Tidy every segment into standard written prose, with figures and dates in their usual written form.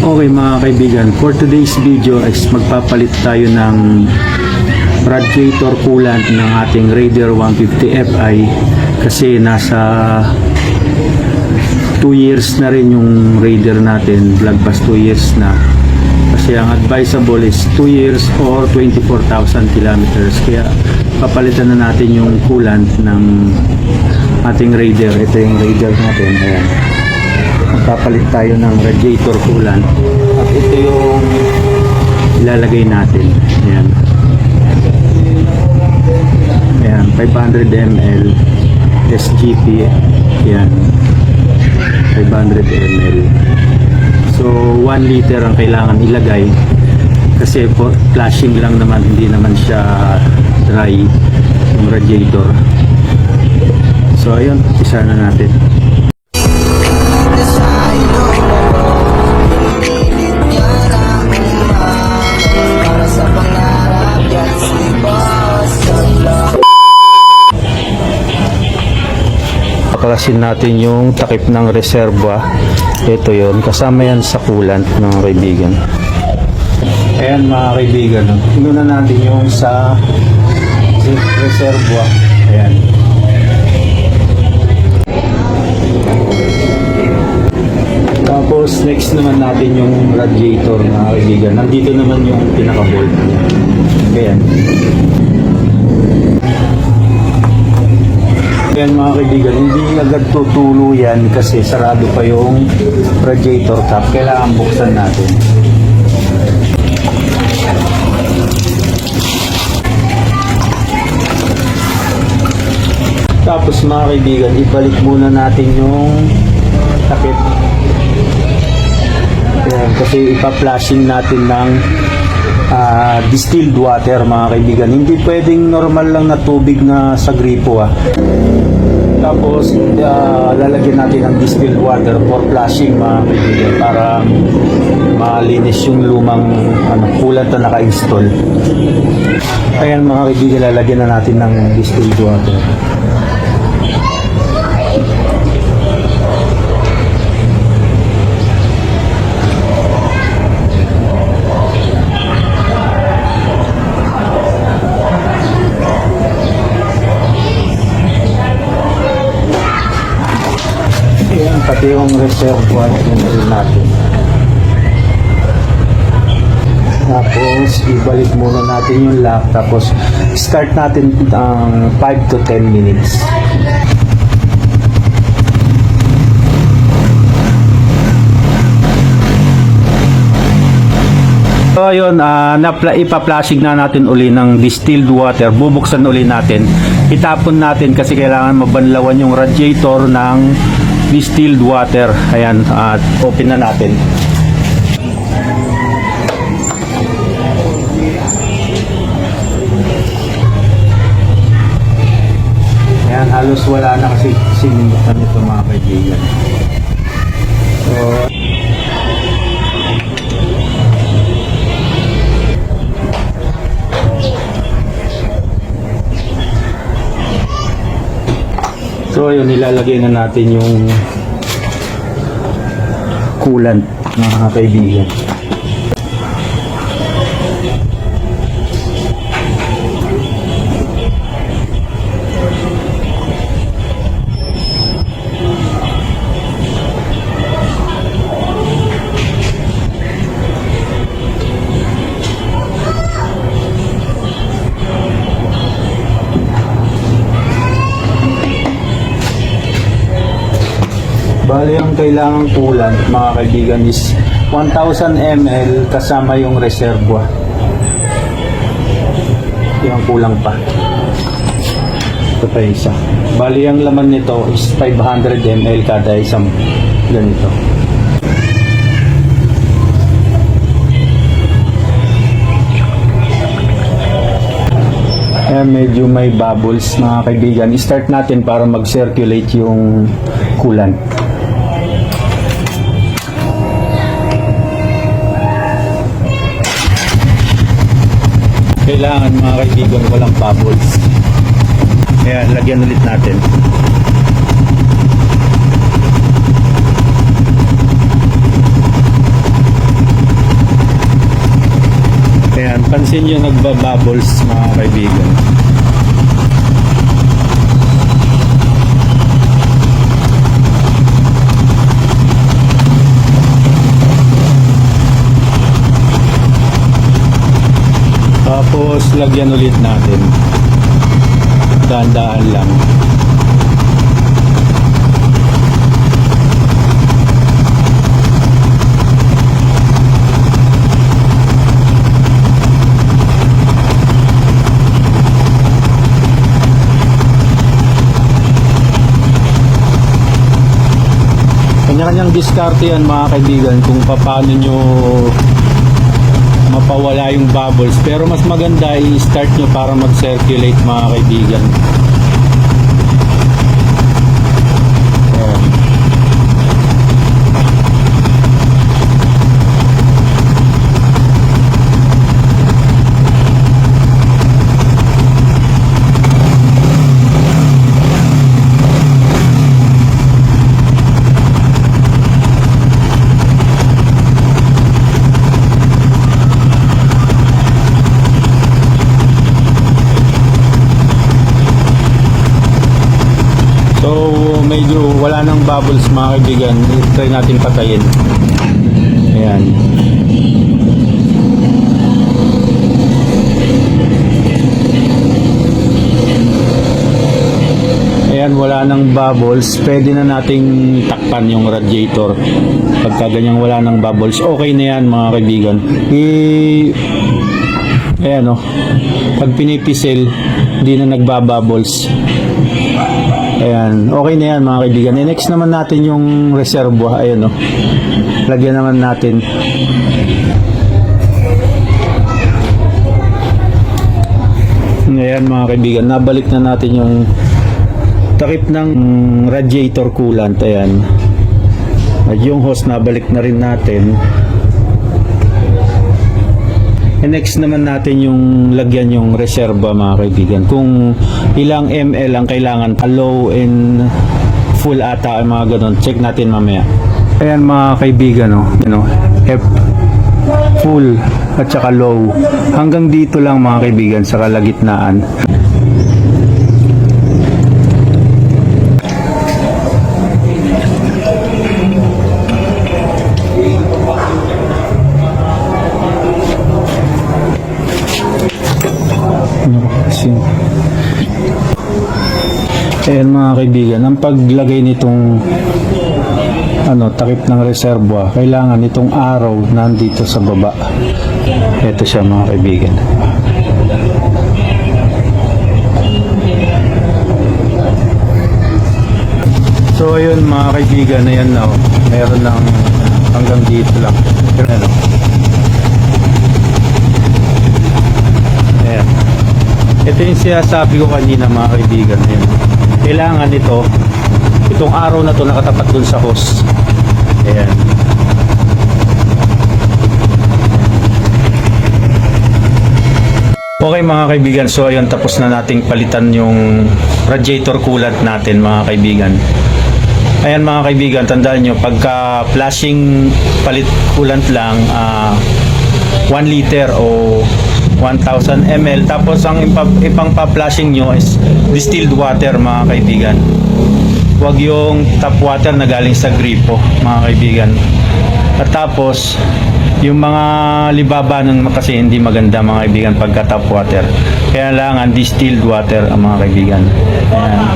Okay mga kaibigan, for today's video is magpapalit tayo ng radiator coolant ng ating Raider 150 Fi kasi nasa 2 years na rin yung Raider natin, lagpas 2 years na. Kasi ang advisable is 2 years or 24,000 kilometers. Kaya papalitan na natin yung coolant ng ating Raider. Ito yung Raider natin. Ayan. Magpapalit tayo ng radiator coolant. At ito yung ilalagay natin. Ayan. Ayan. 500 ml SGP. Ayan. 500 ml. So 1 liter ang kailangan ilagay kasi for flashing lang naman, hindi naman siya dry yung radiator. So ayun, isa na natin. Paklasin natin yung takip ng reserva. Ito yon, kasama yan sa coolant mga kaibigan. Ayan mga kaibigan, inuna natin yung sa reserva. Ayan. Tapos next naman natin yung radiator mga kaibigan. Nandito naman yung pinaka-bolt niya. Ayan. Yan mga kaibigan, hindi agad tutulo yan kasi sarado pa yung radiator cap. Kailangan buksan natin. Tapos mga kaibigan, ibalik muna natin yung takip. Yan, kasi ipa-flashing natin ng distilled water mga kaibigan. Hindi pwedeng normal lang na tubig na sa gripo . Tapos lalagyan natin ng distilled water for flushing mga kaibigan para malinis yung lumang coolant na naka-install. Ayan mga kaibigan, lalagyan na natin ng distilled water. Pati yung reservoir natin. Tapos ibalik muna natin yung lock. Tapos start natin ang 5 to 10 minutes. So ayun, ipa-flashing na natin uli ng distilled water. Bubuksan uli natin. Itapon natin kasi kailangan mabanlawan yung radiator ng distilled water. Ayan, at open na natin. Ayan, halos wala na kasi sinindutan ito mga kaibigan. So ayun, nilalagay na natin yung coolant mga kaibigan. Bali, ang kailangang coolant mga kaibigan is 1,000 ml kasama yung reserva. Yung kulang pa. Ito pa isa. Bali, ang laman nito is 500 ml kada isang ganito. Ayan, medyo may bubbles mga kaibigan. I-start natin para mag-circulate yung coolant. Kailangan mga kaibigan walang bubbles. Kaya lagyan ulit natin. napapansin nyo nagbabubbles mga kaibigan. Tapos lagyan ulit natin. Dahan-dahan lang. Kanya-kanyang diskarte yan mga kaibigan kung paano nyo mapawala yung bubbles, pero mas maganda i-start nyo para mag-circulate mga kaibigan. Ayan. So medyo wala nang bubbles mga kaibigan, try natin patayin. Ayan. Ayan, wala nang bubbles. Pwede na nating takpan yung radiator. Pagka ganyang wala nang bubbles, okay na yan mga kaibigan. Ayan o, pag pinipisil, hindi na nagbabubbles. Ayan, okay na yan mga kaibigan. Next naman natin yung reservoir. Ayan o, lagyan naman natin. Ayan mga kaibigan, nabalik na natin yung takip ng radiator coolant. Ayan, at yung hose nabalik na rin natin. And next naman natin yung lagyan yung reserva mga kaibigan. Kung ilang ml ang kailangan, low and full ata, mga ganun. Check natin mamaya. Ayan mga kaibigan, F full at saka low. Hanggang dito lang mga kaibigan sa kalagitnaan. Ayan mga kaibigan, ang paglagay nitong takip ng reservoir, kailangan itong araw nandito sa baba. Ito siya mga kaibigan. So ayun mga kaibigan, ayan na, meron lang hanggang dito lang. Ayan, ayan. Ito yung sinasabi ko kanina mga kaibigan. Ayan. Kailangan itong araw na to nakatapat dun sa hose. Ayan. Okay mga kaibigan, so ayun, tapos na nating palitan yung radiator coolant natin mga kaibigan. Ayan mga kaibigan, tandaan nyo, pagka flashing palit coolant lang, 1 liter o 1,000 ml. Tapos ang ipang pa-flashing nyo is distilled water mga kaibigan. Huwag yung tap water na galing sa gripo mga kaibigan. At tapos yung mga libaba nun kasi hindi maganda mga kaibigan pagka tap water. Kaya kailangan distilled water mga kaibigan. Ayan.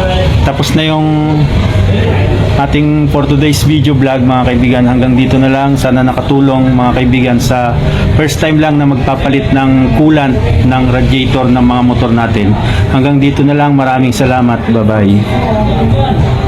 Tapos na yung ating for today's video vlog mga kaibigan. Hanggang dito na lang. Sana nakatulong mga kaibigan sa first time lang na magpapalit ng coolant ng radiator ng mga motor natin. Hanggang dito na lang. Maraming salamat. Bye bye.